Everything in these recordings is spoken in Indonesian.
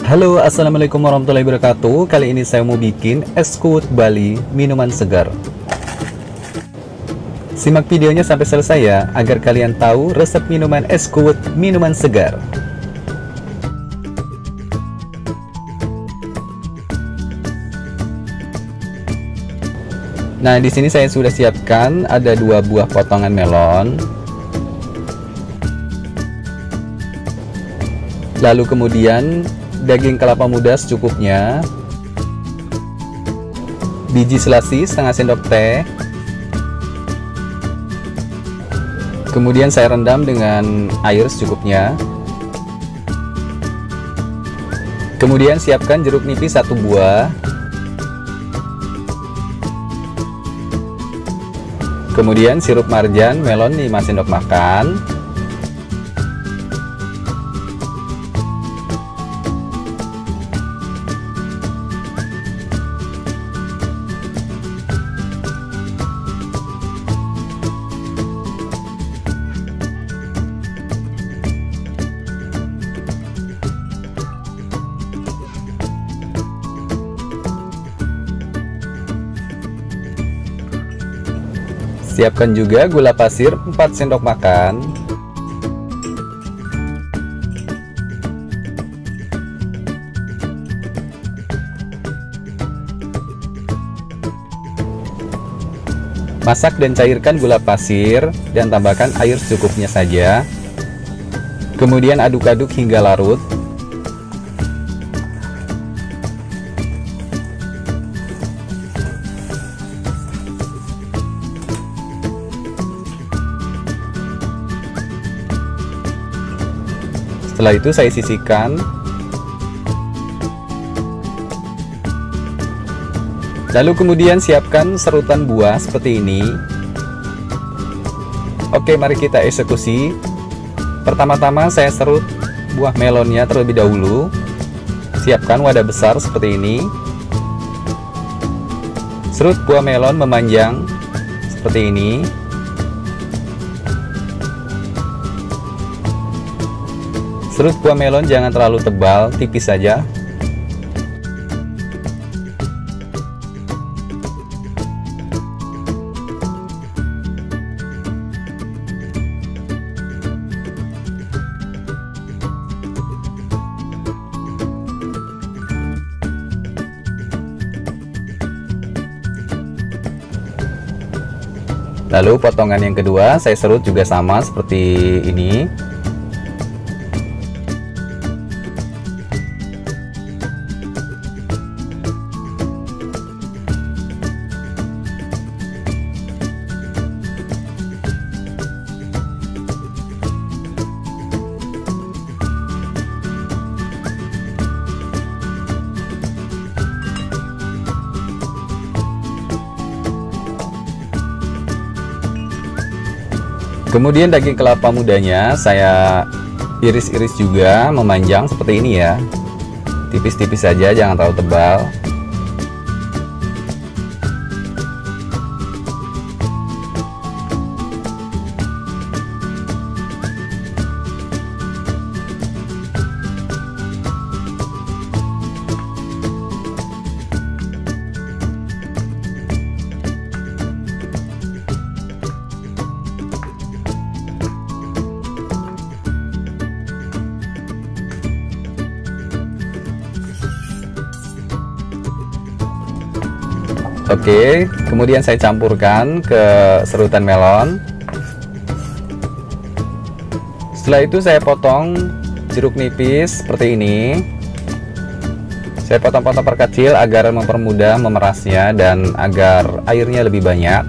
Halo, assalamualaikum warahmatullahi wabarakatuh. Kali ini saya mau bikin es kuwut Bali minuman segar. Simak videonya sampai selesai ya, agar kalian tahu resep minuman es kuwut minuman segar. Nah, di sini saya sudah siapkan ada 2 buah potongan melon. Lalu kemudian daging kelapa muda secukupnya, biji selasi setengah sendok teh, kemudian saya rendam dengan air secukupnya. Kemudian siapkan jeruk nipis 1 buah, kemudian sirup marjan melon 5 sendok makan, siapkan juga gula pasir 4 sendok makan, masak dan cairkan gula pasir dan tambahkan air secukupnya saja. Kemudian aduk-aduk hingga larut. Setelah itu saya sisihkan. Lalu kemudian siapkan serutan buah seperti ini. Oke, mari kita eksekusi. Pertama-tama saya serut buah melonnya terlebih dahulu. Siapkan wadah besar seperti ini. Serut buah melon memanjang seperti ini. Serut buah melon jangan terlalu tebal, tipis saja. Lalu potongan yang kedua saya serut juga sama seperti ini. Kemudian daging kelapa mudanya saya iris-iris juga memanjang seperti ini ya. Tipis-tipis saja, jangan terlalu tebal. Oke, kemudian saya campurkan ke serutan melon. Setelah itu saya potong jeruk nipis seperti ini. Saya potong-potong perkecil agar mempermudah memerasnya dan agar airnya lebih banyak.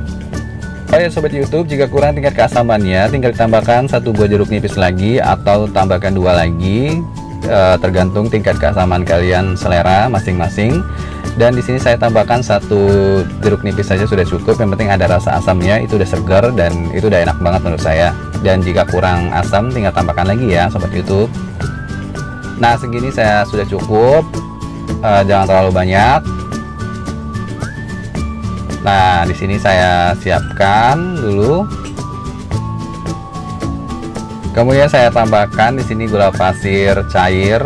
Oh ya sobat YouTube, jika kurang tingkat keasamannya tinggal ditambahkan 1 buah jeruk nipis lagi atau tambahkan 2 lagi, tergantung tingkat keasaman kalian selera masing-masing. Dan di sini saya tambahkan 1 jeruk nipis saja sudah cukup. Yang penting ada rasa asamnya, itu udah segar dan itu udah enak banget menurut saya. Dan jika kurang asam tinggal tambahkan lagi ya sobat YouTube. Nah, segini saya sudah cukup, jangan terlalu banyak. Nah, di sini saya siapkan dulu. Kemudian saya tambahkan di sini gula pasir cair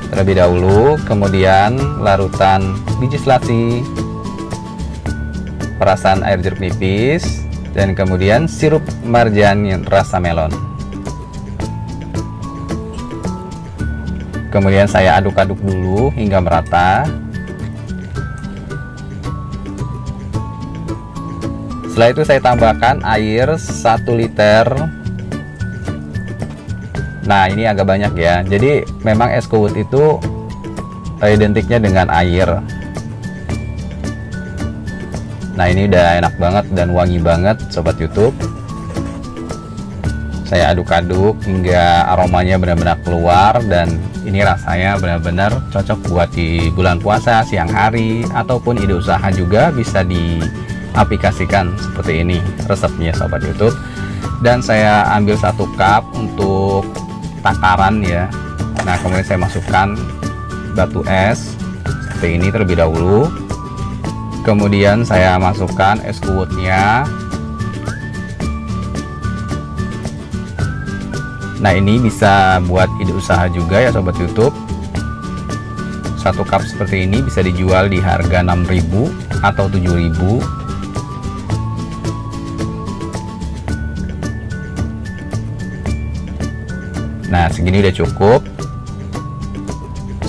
terlebih dahulu, kemudian larutan biji selasi, perasan air jeruk nipis, dan kemudian sirup marjan yang rasa melon. Kemudian saya aduk-aduk dulu hingga merata. Setelah itu saya tambahkan air 1 liter. Nah, ini agak banyak ya. Jadi memang es kuwut itu identiknya dengan air. Nah, ini udah enak banget dan wangi banget Sobat YouTube. Saya aduk-aduk hingga aromanya benar-benar keluar, dan ini rasanya benar-benar cocok buat di bulan puasa, siang hari, ataupun ide usaha juga bisa diaplikasikan seperti ini resepnya Sobat YouTube. Dan saya ambil 1 cup untuk takaran ya. Nah, kemudian saya masukkan batu es seperti ini terlebih dahulu. Kemudian saya masukkan es kuwutnya. Nah, ini bisa buat ide usaha juga ya Sobat YouTube. 1 cup seperti ini bisa dijual di harga 6.000 atau 7.000. Nah, segini udah cukup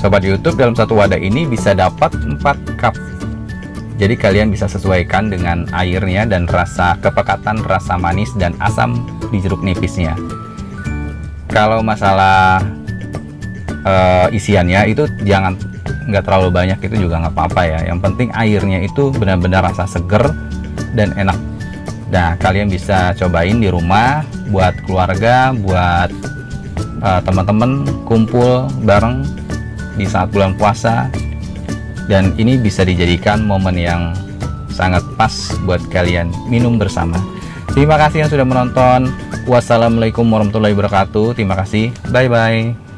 Sobat YouTube. Dalam satu wadah ini bisa dapat 4 cup. Jadi kalian bisa sesuaikan dengan airnya dan rasa kepekatan, rasa manis dan asam di jeruk nipisnya. Kalau masalah isiannya itu jangan nggak terlalu banyak, itu juga nggak apa-apa ya. Yang penting airnya itu benar-benar rasa seger dan enak. Nah, kalian bisa cobain di rumah buat keluarga, buat teman-teman kumpul bareng di saat bulan puasa, dan ini bisa dijadikan momen yang sangat pas buat kalian minum bersama. Terima kasih yang sudah menonton. Wassalamualaikum warahmatullahi wabarakatuh. Terima kasih. Bye bye.